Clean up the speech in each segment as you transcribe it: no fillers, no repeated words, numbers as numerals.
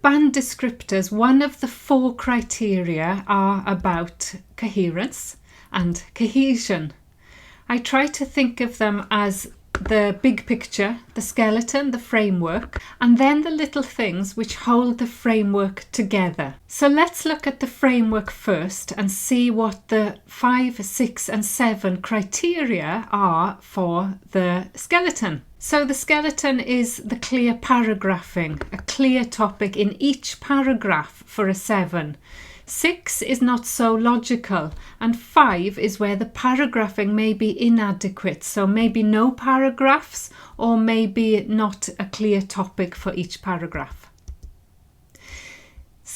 band descriptors, one of the 4 criteria are about coherence and cohesion. I try to think of them as the big picture, the skeleton, the framework, and then the little things which hold the framework together. So let's look at the framework first and see what the 5, 6 and 7 criteria are for the skeleton. So the skeleton is the clear paragraphing, a clear topic in each paragraph for a 7. 6 is not so logical, and 5 is where the paragraphing may be inadequate, so maybe no paragraphs or maybe not a clear topic for each paragraph.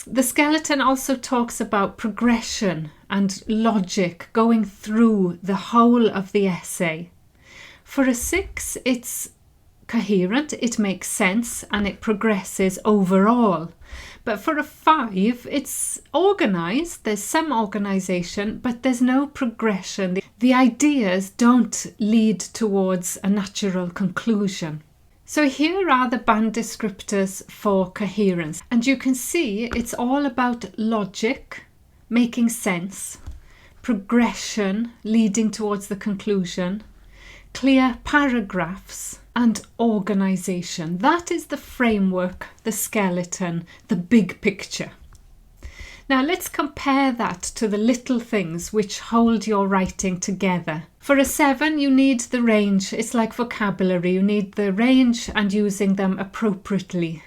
The skeleton also talks about progression and logic going through the whole of the essay. For a 6, it's coherent, it makes sense and it progresses overall. But for a 5, it's organised, there's some organisation, but there's no progression. The ideas don't lead towards a natural conclusion. So here are the band descriptors for coherence. And you can see it's all about logic, making sense, progression, leading towards the conclusion, clear paragraphs, and organisation. That is the framework, the skeleton, the big picture. Now let's compare that to the little things which hold your writing together. For a 7, you need the range. It's like vocabulary. You need the range and using them appropriately.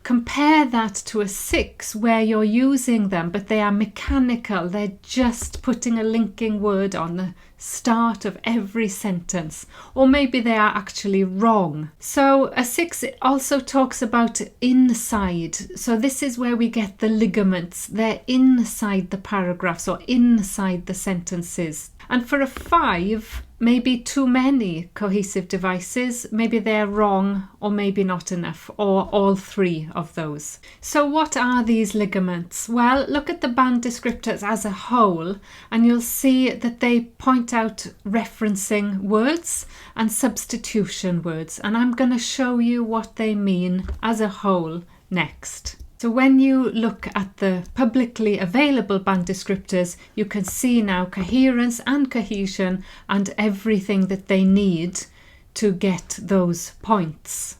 Compare that to a 6 where you're using them, but they are mechanical. They're just putting a linking word on the start of every sentence, or maybe they are actually wrong. So a 6 also talks about inside. So this is where we get the ligaments. They're inside the paragraphs or inside the sentences. And for a 5, maybe too many cohesive devices, maybe they're wrong or maybe not enough, or all 3 of those. So what are these ligaments? Well, look at the band descriptors as a whole and you'll see that they point out referencing words and substitution words, and I'm going to show you what they mean as a whole next. So when you look at the publicly available band descriptors, you can see now coherence and cohesion and everything that they need to get those points.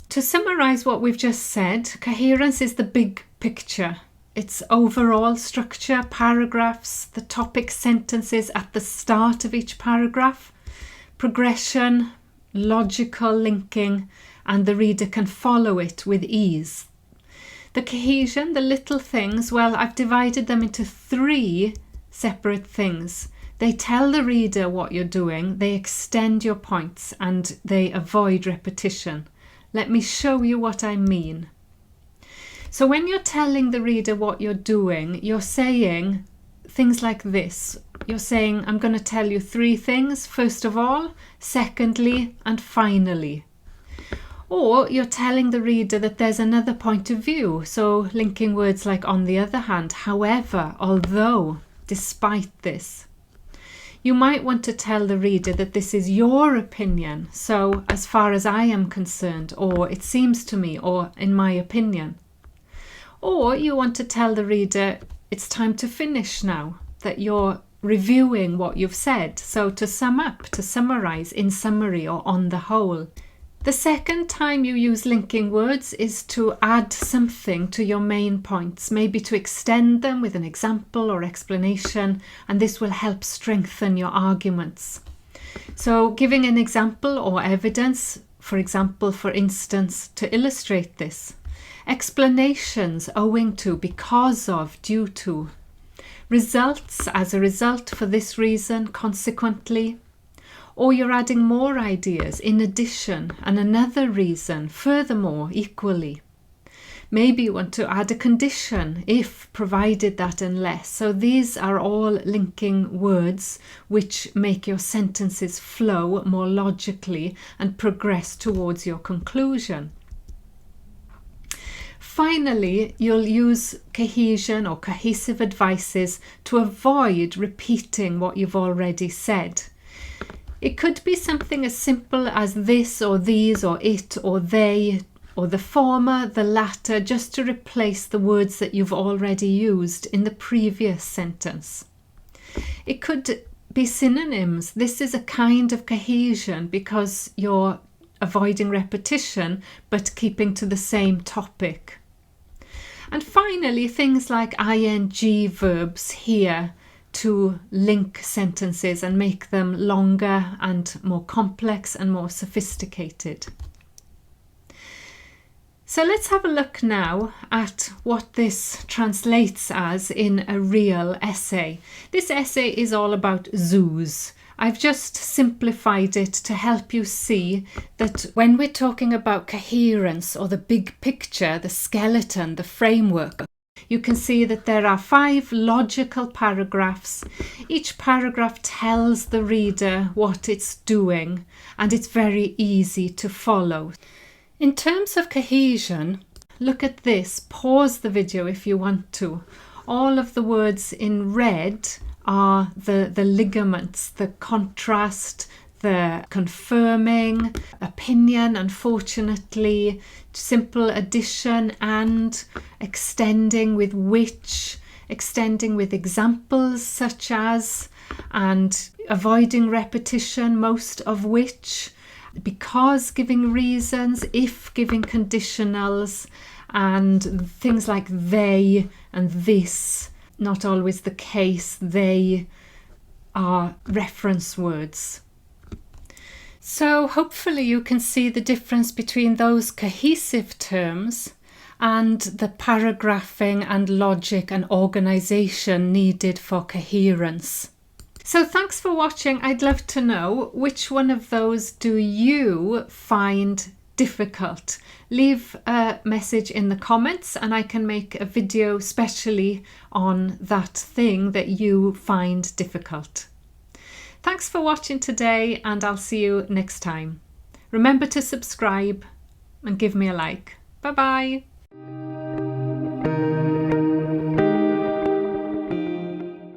To summarize what we've just said, coherence is the big picture. It's overall structure, paragraphs, the topic sentences at the start of each paragraph, progression, logical linking, and the reader can follow it with ease. The cohesion, the little things, well, I've divided them into 3 separate things. They tell the reader what you're doing, they extend your points, and they avoid repetition. Let me show you what I mean. So when you're telling the reader what you're doing, you're saying things like this. You're saying, I'm going to tell you 3 things, first of all, secondly, and finally. Or you're telling the reader that there's another point of view, so linking words like on the other hand, however, although, despite this. You might want to tell the reader that this is your opinion, so as far as I am concerned, or it seems to me, or in my opinion. Or you want to tell the reader it's time to finish now, that you're reviewing what you've said, so to sum up, to summarize, in summary or on the whole. The second time you use linking words is to add something to your main points, maybe to extend them with an example or explanation, and this will help strengthen your arguments. So giving an example or evidence, for example, for instance, to illustrate this. Explanations owing to, because of, due to. Results as a result, for this reason, consequently. Or you're adding more ideas in addition and another reason, furthermore, equally. Maybe you want to add a condition, if, provided that, unless. So these are all linking words which make your sentences flow more logically and progress towards your conclusion. Finally, you'll use cohesion or cohesive advices to avoid repeating what you've already said. It could be something as simple as this or these or it or they or the former, the latter, just to replace the words that you've already used in the previous sentence. It could be synonyms. This is a kind of cohesion because you're avoiding repetition but keeping to the same topic. And finally, things like ing verbs here to link sentences and make them longer and more complex and more sophisticated. So let's have a look now at what this translates as in a real essay. This essay is all about zoos. I've just simplified it to help you see that when we're talking about coherence or the big picture, the skeleton, the framework, you can see that there are 5 logical paragraphs. Each paragraph tells the reader what it's doing, and it's very easy to follow. In terms of cohesion, look at this. Pause the video if you want to. All of the words in red are the ligaments, the contrast, the confirming, opinion, unfortunately, simple addition, and extending with which, extending with examples such as, and avoiding repetition, most of which, because giving reasons, if giving conditionals, and things like they and this. Not always the case. They are reference words. So hopefully you can see the difference between those cohesive terms and the paragraphing and logic and organisation needed for coherence. So thanks for watching. I'd love to know which one of those do you find difficult. Leave a message in the comments and I can make a video specially on that thing that you find difficult. Thanks for watching today and I'll see you next time. Remember to subscribe and give me a like. Bye bye.